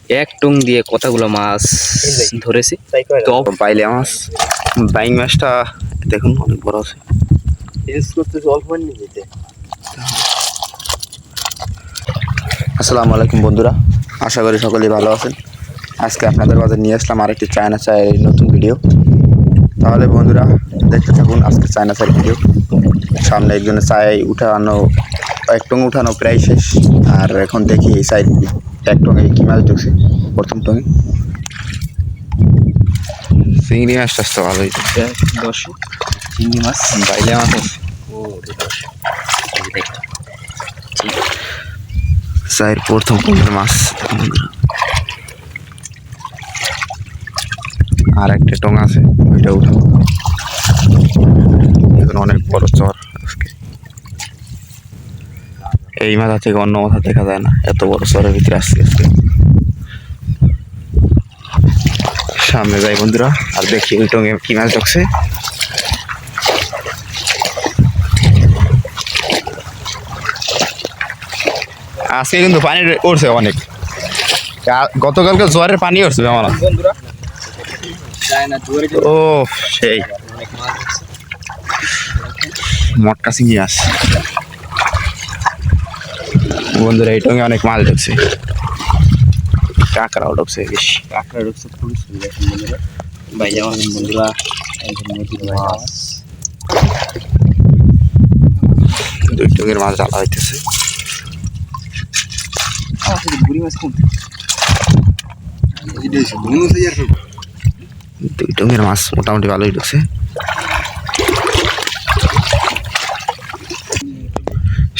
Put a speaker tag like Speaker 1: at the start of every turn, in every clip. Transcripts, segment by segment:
Speaker 1: এক টং দিয়ে কতগুলো মাছ ধরেছি। তো পাইলে মাছ, বাইং মাছটা দেখুন অনেক বড় আছে। আসসালামু আলাইকুম বন্ধুরা, আশা করি সকলেই ভালো আছেন। আজকে আপনাদের মাঝে নিয়ে আসলাম আরেকটি চায়না চায়ের নতুন ভিডিও। তাহলে বন্ধুরা দেখতে থাকুন আজকে চায়না চায়ের ভিডিও। সামনে একজনের চায় উঠানো, এক টং উঠানো প্রায় শেষ। আর এখন দেখি এই সাইড এক টঙে কি মাছ ঢুকছে। প্রথম টঙে চিংড়ি মাছটা তো ভালোই দর্শক, চিংড়ি মাছ বাইলে মাছ আছে। চায়ের প্রথম মাছ, আর একটা টং আছে ওইটা উঠাবো। এখন অনেক বড় চর আজকে, এই মাথা থেকে অন্য মাথা দেখা যায় না, এত বড় চরের ভিতরে আসছে আজকে। সামনে যাই বন্ধুরা আর দেখি ওই টঙে কি মাছ ঢুকছে। আজকে কিন্তু পানি উঠছে অনেক, গতকালকে জোয়ারের পানি উঠছে আমার। ও সেই মটকা চিংড়ি মাছ বন্ধুরা, এই টঙে অনেক মাছ ঢুকছে। কাঁকড়াও ঢুকছে, বেশি কাঁকড়া ঢুকছে, খুবই সুন্দর বন্ধুরা। বাইরে আমার বন্ধুরা দুই টঙের মাছ ঢালা হইতেছে। দুই টঙের মাছ মোটামুটি ভালোই ঢুকছে।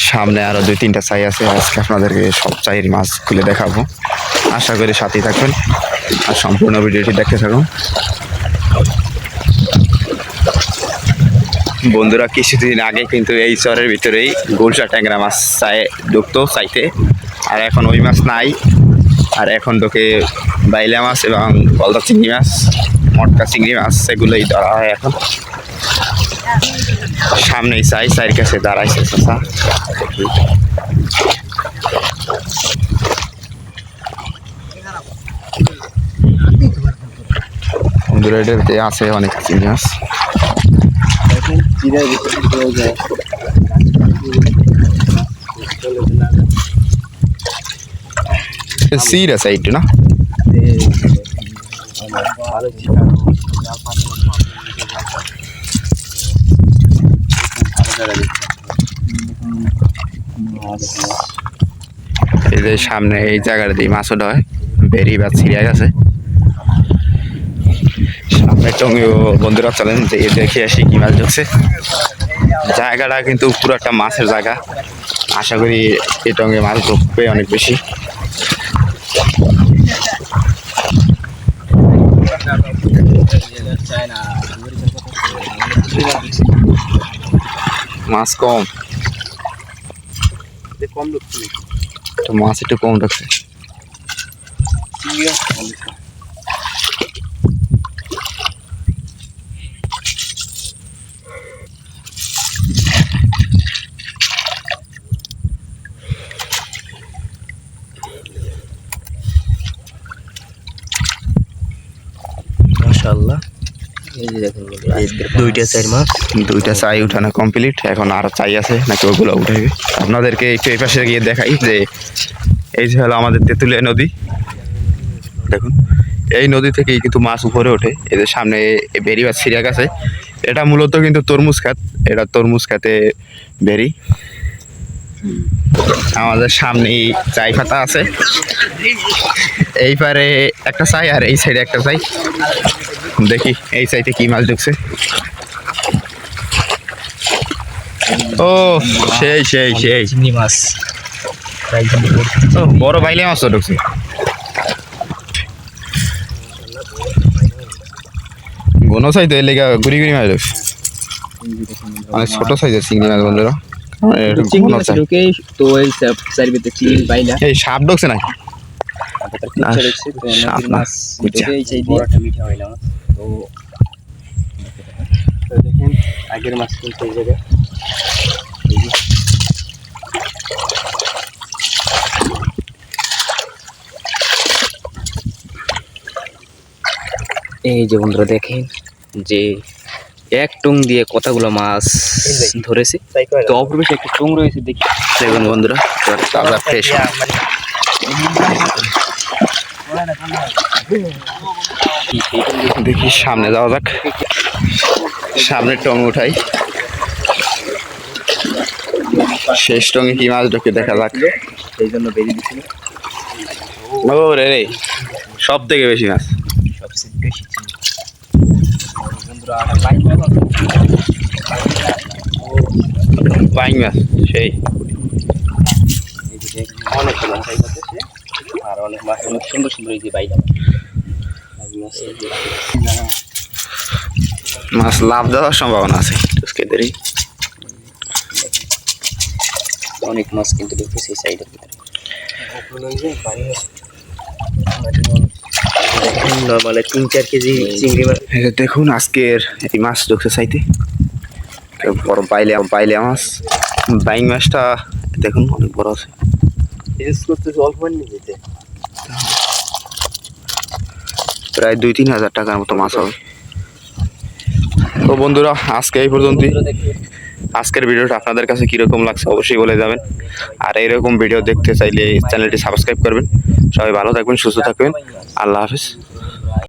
Speaker 1: সামনে আরো দুই তিনটা চাই আছে, আজকে আপনাদেরকে সব চাইয়ের মাছ খুলে দেখাবো। আশা করি সাথেই থাকবেন আর সম্পূর্ণ ভিডিওটি দেখতে থাকুন বন্ধুরা। কিছুদিন আগে কিন্তু এই চরের ভিতরেই গোলসা ট্যাংরা মাছ চাই ঢুকতো চাইতে, আর এখন ওই মাছ নাই। আর এখন ঢোকে বাইলা মাছ এবং গলদা চিংড়ি মাছ, মটকা চিংড়ি মাছ, সেগুলোই ধরা হয় এখন। সামনেই চাইয়ের কাছে দাঁড়াইছে চাচা, বন্ধুরা এটাতে আছে অনেক চিংড়ি মাছ। সির আছে একটু না, এই যে সামনে এই জায়গাটা দিয়ে মাছ ওঠা হয়, বেরি বা ছিঁড়ে গেছে সামনে টঙ্গেও। বন্ধুরা চলেন যে দেখে আসি কি মাছ ঢুকছে। জায়গাটা কিন্তু পুরো একটা মাছের জায়গা, আশা করি এই টঙ্গে মাছ ঢুকবে অনেক বেশি। মাছ কম, তো মাছ একটু কম ঢুকছে। মাশাআল্লাহ, দুইটা চাই উঠানো কমপ্লিট। এখন আরো চাই আছে নাকি ওগুলো উঠাইবে, আপনাদেরকে একটু এই পাশে গিয়ে দেখাই যে এই যে হলো আমাদের তেঁতুলিয়া নদী। দেখুন এই নদী থেকেই কিন্তু মাছ উপরে ওঠে। এদের সামনে বেরি বা ছিঁড়া গেছে, এটা মূলত কিন্তু তরমুজ খাত, এটা তরমুজ খাতে বেরি। আমাদের সামনেই চাই পাতা আছে, এই পারে একটা চাই আর এই সাইডে একটা চাই। দেখি এই সাইডে কি মাছ ঢুকছে। ও সেই সেই সেই চিংড়ি মাছ, বড় বাইলে মাছও ঢুকছে। গোনো সাইজ এর লেগা গুড়ি গুড়ি মাছ ঢুকছে, অনেক ছোট সাইজের চিংড়ি মাছ বন্ধুরা। এই সাপ ঢুকছে নাকি? আগের মাছ কিন্তু এই জায়গায়
Speaker 2: এই যে বন্ধুরা দেখেন যে এক টং দিয়ে কতগুলো মাছ ধরেছে। তো অপরিবেশে একটা টং রয়েছে দেখি।
Speaker 1: দেখুন বন্ধুরা তাজা ফ্রেশ দেখি সামনে যাওয়া যাক, সামনের টং উঠাই, শেষ টঙে কি মাছ ঢোকে দেখা যাক।
Speaker 2: সেই জন্য বেরিয়ে দিচ্ছিল
Speaker 1: ও রে রে, সব থেকে বেশি মাছ,
Speaker 2: সবচেয়ে বেশি ছিল বন্ধুরা। বাইক
Speaker 1: বাইং মাছ সেই
Speaker 2: অনেক মাছ আর অনেক মাছ, অনেক সুন্দর সুন্দর এই যে বাইক
Speaker 1: মাছ লাভ দেওয়ার সম্ভাবনা আছে দেরি।
Speaker 2: অনেক মাছ কিন্তু ঢুকেছে এই সাইডের ভিতরে। নর্মালে 3-4 কেজি চিংড়ি মাছ।
Speaker 1: দেখুন আজকের এই মাছ ঢুকছে চাইতে বড় বাইলে মাছ। বাইং মাছটা দেখুন অনেক বড় আছে,
Speaker 2: অল্প নিতে
Speaker 1: প্রায় 2-3 হাজার টাকার মতো মাছ হবে। তো বন্ধুরা আজকে এই পর্যন্তই। আজকের ভিডিওটা আপনাদের কাছে কীরকম লাগছে অবশ্যই বলে যাবেন। আর এইরকম ভিডিও দেখতে চাইলে চ্যানেলটি সাবস্ক্রাইব করবেন। সবাই ভালো থাকবেন, সুস্থ থাকবেন, আল্লাহ হাফিজ।